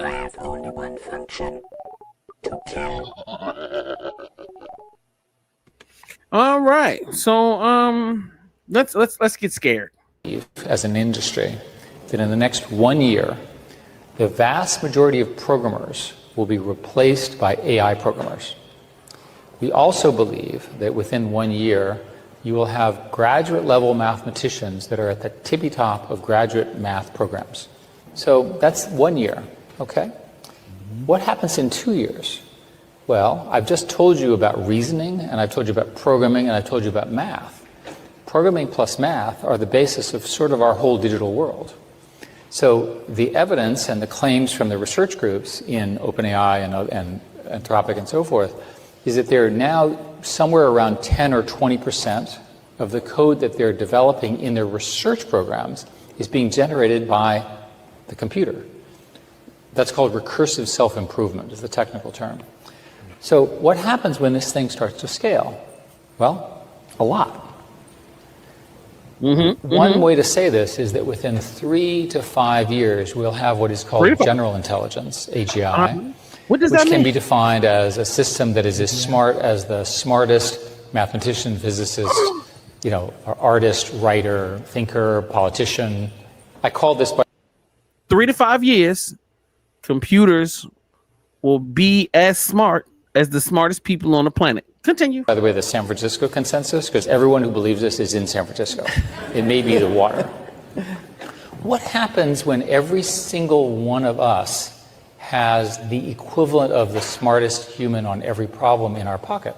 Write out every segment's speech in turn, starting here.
I have only one function: to kill. All right. So let's get scared. As an industry, that in the next 1 year, the vast majority of programmers will be replaced by AI programmers. We also believe that within 1 year, you will have graduate level mathematicians that are at the tippy top of graduate math programs. So that's 1 year, okay? What happens in 2 years? Well, I've just told you about reasoning, and I've told you about programming, and I've told you about math. Programming plus math are the basis of sort of our whole digital world. So the evidence and the claims from the research groups in OpenAI and Anthropic and so forth is that they're now somewhere around 10 or 20% of the code that they're developing in their research programs is being generated by the computer. That's called recursive self-improvement, is the technical term. So what happens when this thing starts to scale? Well, a lot. One way to say this is that within 3 to 5 years, we'll have what is called general intelligence, AGI, What does which that mean? can be defined as a system that is as smart as the smartest mathematician, physicist, artist, writer, thinker, politician. I call this by 3 to 5 years, computers will be as smart as the smartest people on the planet. Continue. the way, the San Francisco consensus, because everyone who believes this is in San Francisco. It may be the water. What happens when every single one of us has the equivalent of the smartest human on every problem in our pocket?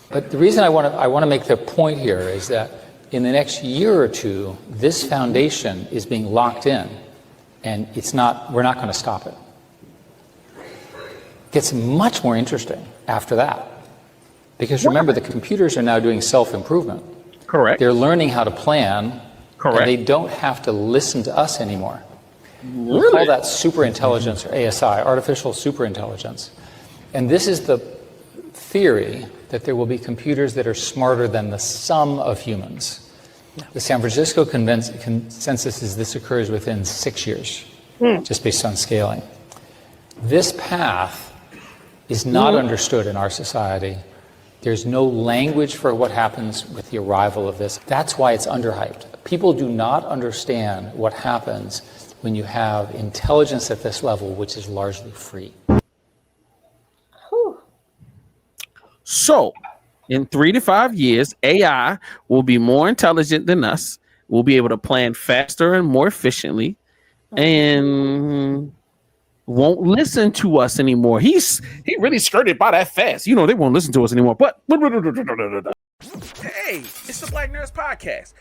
But the reason I want to make the point here is that in the next year or two, this foundation is being locked in, and we're not going to stop it. It gets much more interesting after that. Because remember, the computers are now doing self-improvement. Correct. They're learning how to plan. Correct. And they don't have to listen to us anymore. We call that superintelligence, or ASI, artificial superintelligence. And this is the theory that there will be computers that are smarter than the sum of humans. The San Francisco consensus is this occurs within 6 years, just based on scaling. This path is not understood in our society. There's no language for what happens with the arrival of this. That's why it's underhyped. People do not understand what happens when you have intelligence at this level, which is largely free. So, in 3 to 5 years, AI will be more intelligent than us. We'll be able to plan faster and more efficiently, and won't listen to us anymore. He really skirted by that fast. They won't listen to us anymore. But hey, it's the Black Nerds Podcast.